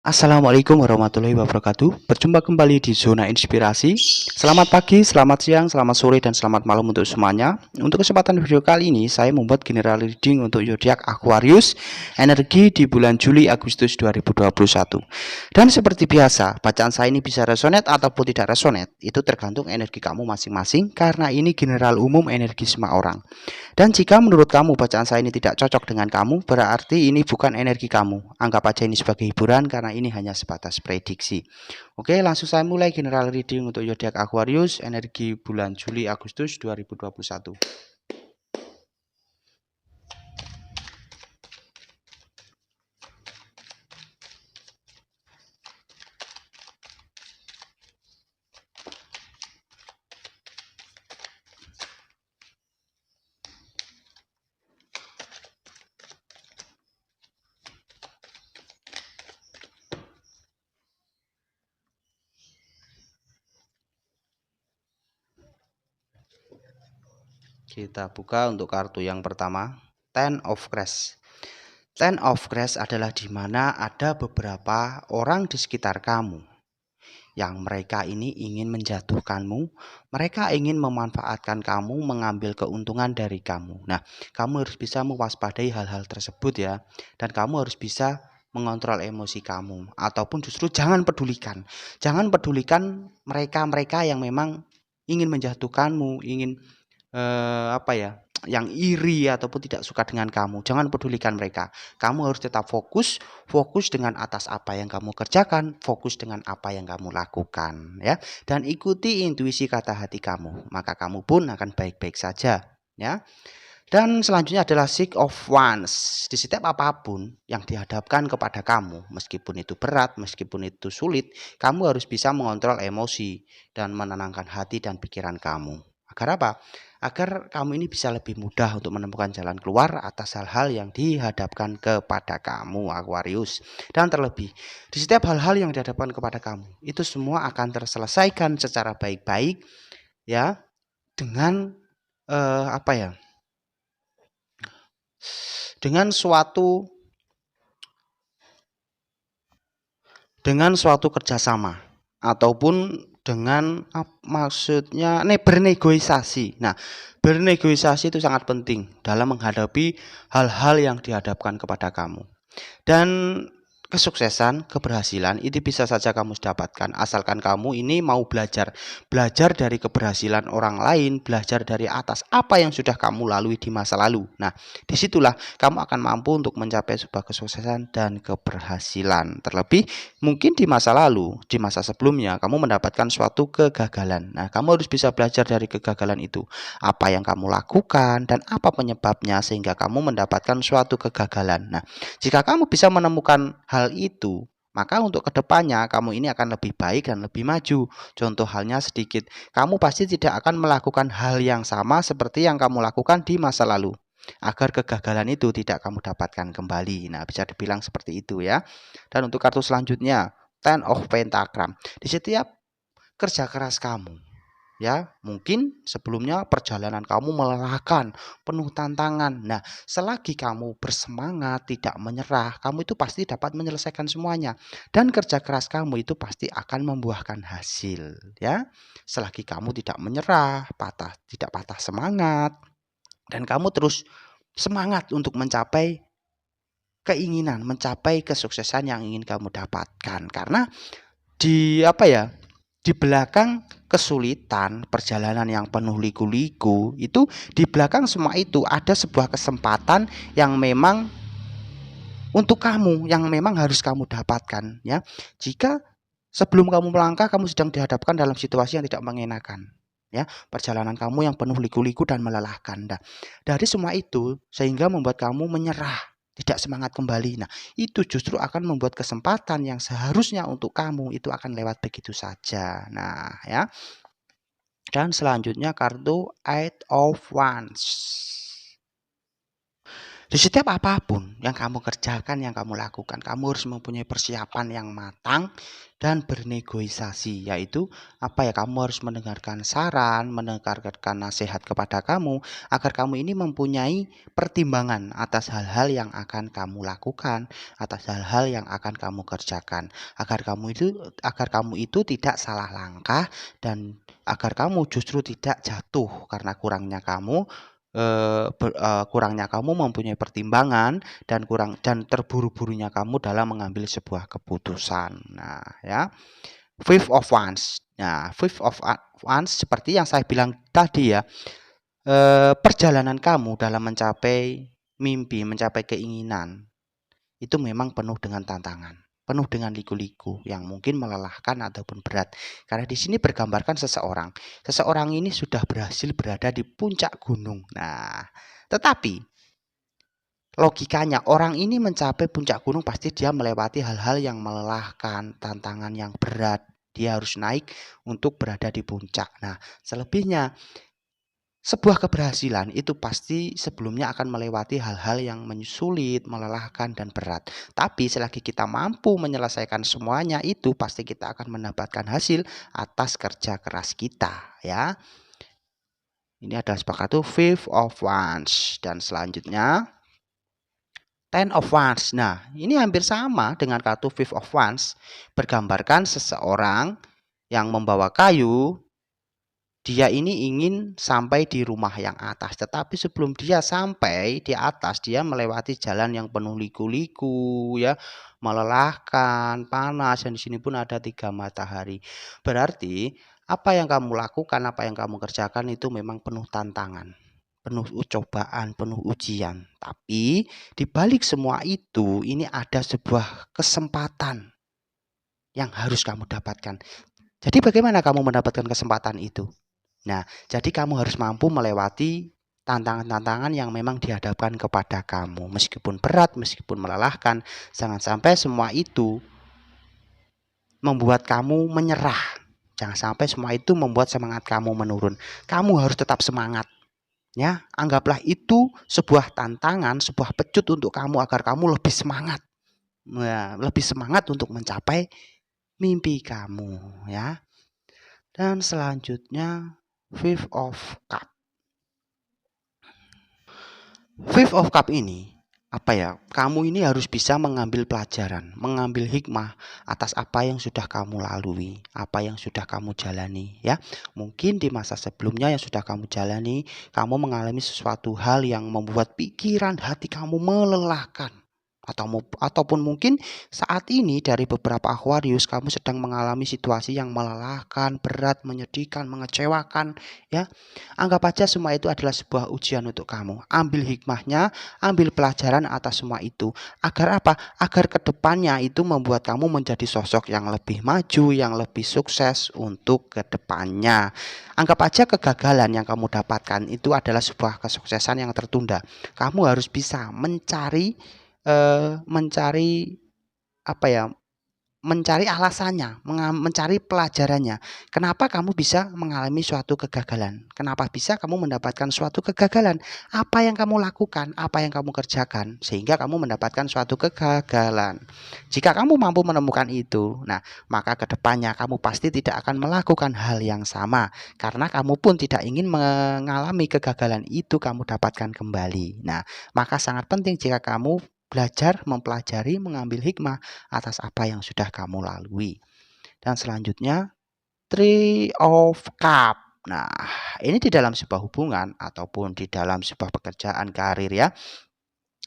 Assalamualaikum warahmatullahi wabarakatuh. Berjumpa kembali di Zona Inspirasi. Selamat pagi, selamat siang, selamat sore, dan selamat malam untuk semuanya. Untuk kesempatan video kali ini, saya membuat general reading untuk zodiak Aquarius, energi di bulan Juli Agustus 2021. Dan seperti biasa, bacaan saya ini bisa resonate ataupun tidak resonate. Itu tergantung energi kamu masing-masing, karena ini general umum energi semua orang. Dan jika menurut kamu bacaan saya ini tidak cocok dengan kamu, berarti ini bukan energi kamu. Anggap aja ini sebagai hiburan karena ini hanya sebatas prediksi. Oke, langsung saya mulai general reading untuk zodiak Aquarius, energi bulan Juli Agustus 2021. Kita buka untuk kartu yang pertama, Ten of Cups. Ten of Cups adalah di mana ada beberapa orang di sekitar kamu yang mereka ini ingin menjatuhkanmu, mereka ingin memanfaatkan kamu, mengambil keuntungan dari kamu. Nah, kamu harus bisa mewaspadai hal-hal tersebut ya, dan kamu harus bisa mengontrol emosi kamu, ataupun justru jangan pedulikan. Jangan pedulikan mereka-mereka yang memang ingin menjatuhkanmu, ingin yang iri ataupun tidak suka dengan kamu. Jangan pedulikan mereka. Kamu harus tetap fokus dengan atas apa yang kamu kerjakan, fokus dengan apa yang kamu lakukan, ya. Dan ikuti intuisi kata hati kamu, maka kamu pun akan baik-baik saja, ya. Dan selanjutnya adalah Six of Wands. Di setiap apapun yang dihadapkan kepada kamu, meskipun itu berat, meskipun itu sulit, kamu harus bisa mengontrol emosi dan menenangkan hati dan pikiran kamu. Agar apa? Agar kamu ini bisa lebih mudah untuk menemukan jalan keluar atas hal-hal yang dihadapkan kepada kamu, Aquarius. Dan terlebih, di setiap hal-hal yang dihadapkan kepada kamu, itu semua akan terselesaikan secara baik-baik, ya, dengan apa ya? Dengan suatu kerjasama ataupun dengan maksudnya bernegosiasi. Nah, bernegosiasi itu sangat penting dalam menghadapi hal-hal yang dihadapkan kepada kamu. Dan kesuksesan, keberhasilan itu bisa saja kamu dapatkan asalkan kamu ini mau belajar dari keberhasilan orang lain, belajar dari atas apa yang sudah kamu lalui di masa lalu. Nah, disitulah kamu akan mampu untuk mencapai sebuah kesuksesan dan keberhasilan. Terlebih mungkin di masa lalu, di masa sebelumnya kamu mendapatkan suatu kegagalan. Nah, kamu harus bisa belajar dari kegagalan itu. Apa yang kamu lakukan dan apa penyebabnya sehingga kamu mendapatkan suatu kegagalan. Nah, jika kamu bisa menemukan hal itu, maka untuk kedepannya kamu ini akan lebih baik dan lebih maju. Contoh halnya sedikit, kamu pasti tidak akan melakukan hal yang sama seperti yang kamu lakukan di masa lalu, agar kegagalan itu tidak kamu dapatkan kembali. Nah, bisa dibilang seperti itu ya. Dan untuk kartu selanjutnya, Ten of Pentagram. Di setiap kerja keras kamu, ya, mungkin sebelumnya perjalanan kamu melelahkan, penuh tantangan. Nah, selagi kamu bersemangat, tidak menyerah, kamu itu pasti dapat menyelesaikan semuanya. Dan kerja keras kamu itu pasti akan membuahkan hasil, ya. Selagi kamu tidak menyerah, tidak patah semangat, dan kamu terus semangat untuk mencapai keinginan, mencapai kesuksesan yang ingin kamu dapatkan. Karena di belakang kesulitan, perjalanan yang penuh liku-liku, itu di belakang semua itu ada sebuah kesempatan yang memang untuk kamu, yang memang harus kamu dapatkan, ya. Jika sebelum kamu melangkah, kamu sedang dihadapkan dalam situasi yang tidak mengenakan, ya. Perjalanan kamu yang penuh liku-liku dan melelahkan. Nah, dari semua itu sehingga membuat kamu menyerah, tidak semangat kembali. Nah, itu justru akan membuat kesempatan yang seharusnya untuk kamu itu akan lewat begitu saja. Nah, ya. Dan selanjutnya kartu Eight of Wands. Di setiap apapun yang kamu kerjakan, yang kamu lakukan, kamu harus mempunyai persiapan yang matang dan bernegosiasi, yaitu apa ya, kamu harus mendengarkan saran, mendengarkan nasihat kepada kamu, agar kamu ini mempunyai pertimbangan atas hal-hal yang akan kamu lakukan, atas hal-hal yang akan kamu kerjakan, agar kamu itu tidak salah langkah dan agar kamu justru tidak jatuh karena kurangnya kamu mempunyai pertimbangan dan terburu-burunya kamu dalam mengambil sebuah keputusan. Nah, ya. Fifth of Wands. Nah, Fifth of Wands seperti yang saya bilang tadi ya, perjalanan kamu dalam mencapai mimpi, mencapai keinginan itu memang penuh dengan tantangan, penuh dengan liku-liku yang mungkin melelahkan ataupun berat. Karena di sini bergambarkan seseorang. Seseorang ini sudah berhasil berada di puncak gunung. Nah, tetapi logikanya orang ini mencapai puncak gunung pasti dia melewati hal-hal yang melelahkan, tantangan yang berat. Dia harus naik untuk berada di puncak. Nah, selebihnya sebuah keberhasilan itu pasti sebelumnya akan melewati hal-hal yang sulit, melelahkan, dan berat. Tapi selagi kita mampu menyelesaikan semuanya itu, pasti kita akan mendapatkan hasil atas kerja keras kita, ya. Ini adalah sebuah kartu Fifth of Wands. Dan selanjutnya Ten of Wands. Nah, ini hampir sama dengan kartu Fifth of Wands. Bergambarkan seseorang yang membawa kayu. Dia ini ingin sampai di rumah yang atas, tetapi sebelum dia sampai di atas, dia melewati jalan yang penuh liku-liku, ya, melelahkan, panas, dan di sini pun ada 3 matahari. Berarti apa yang kamu lakukan, apa yang kamu kerjakan itu memang penuh tantangan, penuh cobaan, penuh ujian. Tapi di balik semua itu, ini ada sebuah kesempatan yang harus kamu dapatkan. Jadi bagaimana kamu mendapatkan kesempatan itu? Nah, jadi kamu harus mampu melewati tantangan-tantangan yang memang dihadapkan kepada kamu. Meskipun berat, meskipun melelahkan, jangan sampai semua itu membuat kamu menyerah. Jangan sampai semua itu membuat semangat kamu menurun. Kamu harus tetap semangat. Ya, anggaplah itu sebuah tantangan, sebuah pecut untuk kamu agar kamu lebih semangat. Nah, lebih semangat untuk mencapai mimpi kamu, ya. Dan selanjutnya Fifth of Cup. Fifth of Cup ini apa ya? Kamu ini harus bisa mengambil pelajaran, mengambil hikmah atas apa yang sudah kamu lalui, apa yang sudah kamu jalani, ya. Mungkin di masa sebelumnya yang sudah kamu jalani, kamu mengalami sesuatu hal yang membuat pikiran hati kamu melelahkan. Ataupun mungkin saat ini dari beberapa Aquarius kamu sedang mengalami situasi yang melelahkan, berat, menyedihkan, mengecewakan, ya. Anggap aja semua itu adalah sebuah ujian untuk kamu. Ambil hikmahnya, ambil pelajaran atas semua itu. Agar apa? Agar kedepannya itu membuat kamu menjadi sosok yang lebih maju, yang lebih sukses untuk kedepannya. Anggap aja kegagalan yang kamu dapatkan itu adalah sebuah kesuksesan yang tertunda. Kamu harus bisa mencari apa ya, mencari alasannya, mencari pelajarannya. Kenapa kamu bisa mengalami suatu kegagalan? Kenapa bisa kamu mendapatkan suatu kegagalan? Apa yang kamu lakukan? Apa yang kamu kerjakan? Sehingga kamu mendapatkan suatu kegagalan. Jika kamu mampu menemukan itu, nah, maka kedepannya kamu pasti tidak akan melakukan hal yang sama. Karena kamu pun tidak ingin mengalami kegagalan itu kamu dapatkan kembali. Nah, maka sangat penting jika kamu belajar, mempelajari, mengambil hikmah atas apa yang sudah kamu lalui. Dan selanjutnya Three of Cup. Nah, ini di dalam sebuah hubungan ataupun di dalam sebuah pekerjaan karir, ya.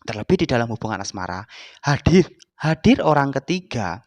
Terlebih di dalam hubungan asmara, hadir orang ketiga,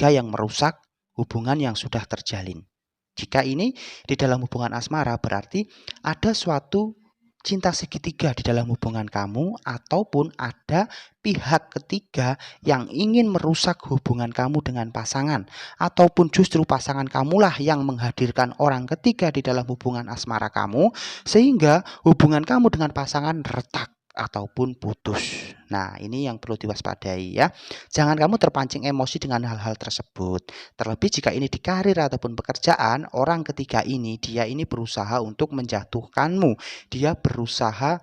yang merusak hubungan yang sudah terjalin. Jika ini di dalam hubungan asmara berarti ada suatu cinta segitiga di dalam hubungan kamu, ataupun ada pihak ketiga yang ingin merusak hubungan kamu dengan pasangan, ataupun justru pasangan kamulah yang menghadirkan orang ketiga di dalam hubungan asmara kamu, sehingga hubungan kamu dengan pasangan retak ataupun putus. Nah, ini yang perlu diwaspadai, ya. Jangan kamu terpancing emosi dengan hal-hal tersebut. Terlebih jika ini di karir ataupun pekerjaan, orang ketiga ini dia ini berusaha untuk menjatuhkanmu. Dia berusaha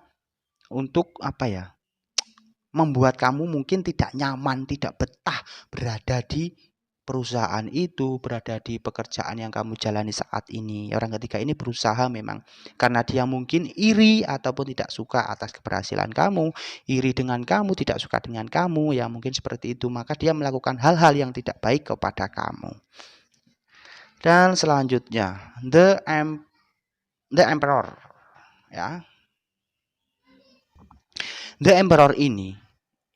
untuk apa ya, membuat kamu mungkin tidak nyaman, tidak betah berada di perusahaan itu, berada di pekerjaan yang kamu jalani saat ini. Orang ketiga ini berusaha memang karena dia mungkin iri ataupun tidak suka atas keberhasilan kamu, iri dengan kamu, tidak suka dengan kamu, ya mungkin seperti itu. Maka dia melakukan hal-hal yang tidak baik kepada kamu. Dan selanjutnya, the Emperor, ya. The Emperor ini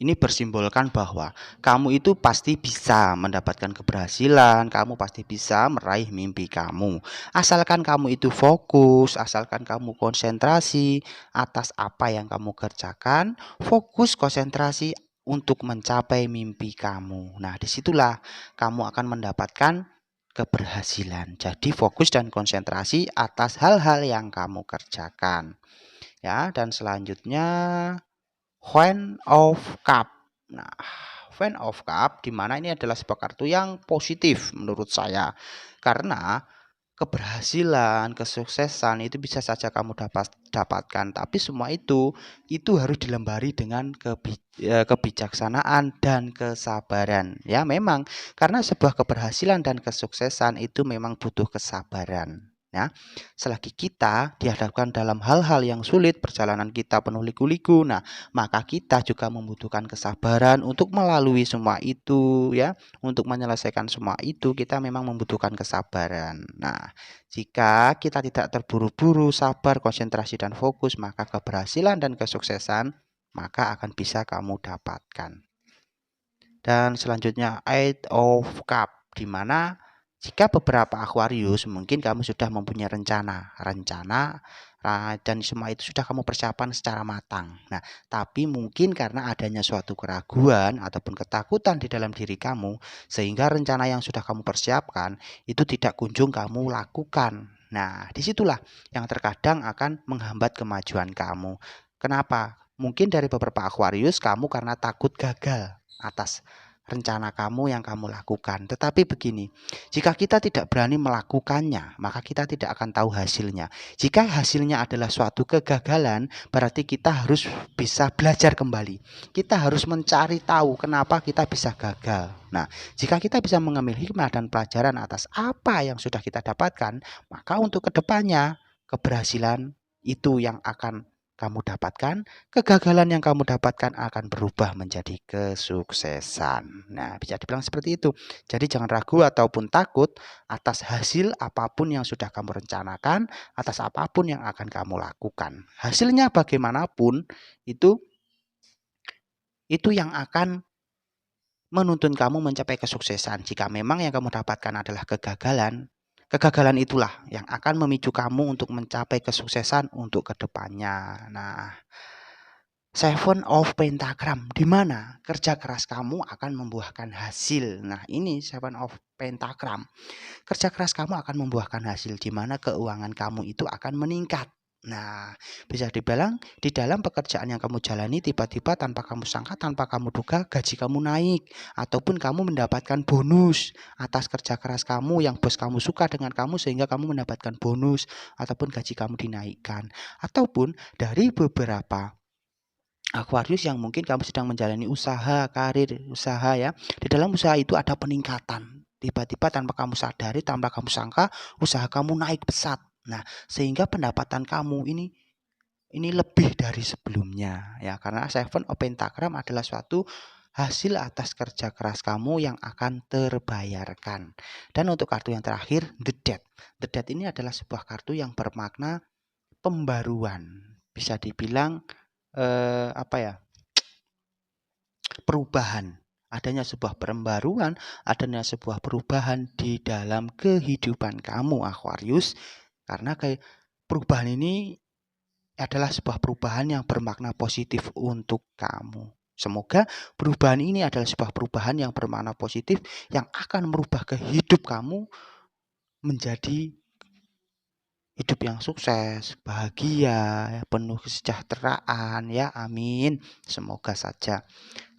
bersimbolkan bahwa kamu itu pasti bisa mendapatkan keberhasilan, kamu pasti bisa meraih mimpi kamu. Asalkan kamu itu fokus, asalkan kamu konsentrasi atas apa yang kamu kerjakan, fokus konsentrasi untuk mencapai mimpi kamu. Nah, disitulah kamu akan mendapatkan keberhasilan. Jadi fokus dan konsentrasi atas hal-hal yang kamu kerjakan. Ya, dan selanjutnya Queen of Cup. Nah, Queen of Cup di mana ini adalah sebuah kartu yang positif menurut saya. Karena keberhasilan, kesuksesan itu bisa saja kamu dapatkan, tapi semua itu harus dilembari dengan kebijaksanaan dan kesabaran. Ya, memang karena sebuah keberhasilan dan kesuksesan itu memang butuh kesabaran. Ya, selagi kita dihadapkan dalam hal-hal yang sulit, perjalanan kita penuh liku-liku, nah maka kita juga membutuhkan kesabaran untuk melalui semua itu, ya. Untuk menyelesaikan semua itu kita memang membutuhkan kesabaran. Nah, jika kita tidak terburu-buru, sabar, konsentrasi dan fokus, maka keberhasilan dan kesuksesan maka akan bisa kamu dapatkan. Dan selanjutnya Eight of Cup, di mana jika beberapa Aquarius mungkin kamu sudah mempunyai rencana dan semua itu sudah kamu persiapkan secara matang. Nah, tapi mungkin karena adanya suatu keraguan ataupun ketakutan di dalam diri kamu, sehingga rencana yang sudah kamu persiapkan itu tidak kunjung kamu lakukan. Nah, disitulah yang terkadang akan menghambat kemajuan kamu. Kenapa? Mungkin dari beberapa Aquarius kamu karena takut gagal atas rencana kamu yang kamu lakukan. Tetapi begini, jika kita tidak berani melakukannya, maka kita tidak akan tahu hasilnya. Jika hasilnya adalah suatu kegagalan, berarti kita harus bisa belajar kembali. Kita harus mencari tahu kenapa kita bisa gagal. Nah, jika kita bisa mengambil hikmah dan pelajaran atas apa yang sudah kita dapatkan, maka untuk kedepannya keberhasilan itu yang akan kamu dapatkan, kegagalan yang kamu dapatkan akan berubah menjadi kesuksesan. Nah, bisa dibilang seperti itu. Jadi jangan ragu ataupun takut atas hasil apapun yang sudah kamu rencanakan, atas apapun yang akan kamu lakukan. Hasilnya bagaimanapun itu yang akan menuntun kamu mencapai kesuksesan. Jika memang yang kamu dapatkan adalah kegagalan, kegagalan itulah yang akan memicu kamu untuk mencapai kesuksesan untuk kedepannya. Nah, Seven of Pentagram, di mana kerja keras kamu akan membuahkan hasil. Nah, ini Seven of Pentagram. Kerja keras kamu akan membuahkan hasil, di mana keuangan kamu itu akan meningkat. Nah, bisa dibilang di dalam pekerjaan yang kamu jalani tiba-tiba tanpa kamu sangka, tanpa kamu duga gaji kamu naik, ataupun kamu mendapatkan bonus atas kerja keras kamu yang bos kamu suka dengan kamu sehingga kamu mendapatkan bonus ataupun gaji kamu dinaikkan. Ataupun dari beberapa Aquarius yang mungkin kamu sedang menjalani usaha, karir, usaha ya. Di dalam usaha itu ada peningkatan. Tiba-tiba tanpa kamu sadari, tanpa kamu sangka, usaha kamu naik pesat. Nah, sehingga pendapatan kamu ini lebih dari sebelumnya ya. Karena Seven of Pentagram adalah suatu hasil atas kerja keras kamu yang akan terbayarkan. Dan untuk kartu yang terakhir, The Death. The Death ini adalah sebuah kartu yang bermakna pembaruan. Bisa dibilang apa ya, perubahan, adanya sebuah pembaruan, adanya sebuah perubahan di dalam kehidupan kamu Aquarius, karena perubahan ini adalah sebuah perubahan yang bermakna positif untuk kamu. Semoga perubahan ini adalah sebuah perubahan yang bermakna positif yang akan merubah kehidup kamu menjadi hidup yang sukses, bahagia, penuh kesejahteraan ya, amin. Semoga saja.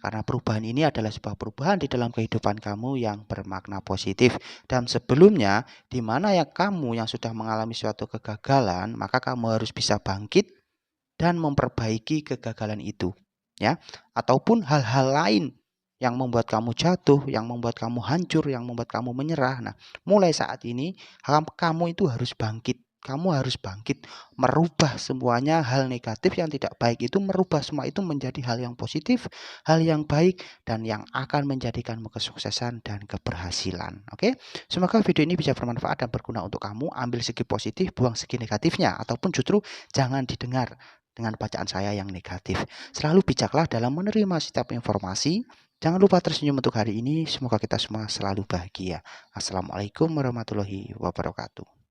Karena perubahan ini adalah sebuah perubahan di dalam kehidupan kamu yang bermakna positif. Dan sebelumnya, di mana ya kamu yang sudah mengalami suatu kegagalan, maka kamu harus bisa bangkit dan memperbaiki kegagalan itu, ya. Ataupun hal-hal lain yang membuat kamu jatuh, yang membuat kamu hancur, yang membuat kamu menyerah. Nah, mulai saat ini kamu itu harus bangkit. Kamu harus bangkit, merubah semuanya hal negatif yang tidak baik itu, merubah semua itu menjadi hal yang positif, hal yang baik, dan yang akan menjadikanmu kesuksesan dan keberhasilan. Oke, semoga video ini bisa bermanfaat dan berguna untuk kamu. Ambil segi positif, buang segi negatifnya, ataupun justru jangan didengar dengan bacaan saya yang negatif. Selalu bijaklah dalam menerima setiap informasi. Jangan lupa tersenyum untuk hari ini. Semoga kita semua selalu bahagia. Assalamualaikum warahmatullahi wabarakatuh.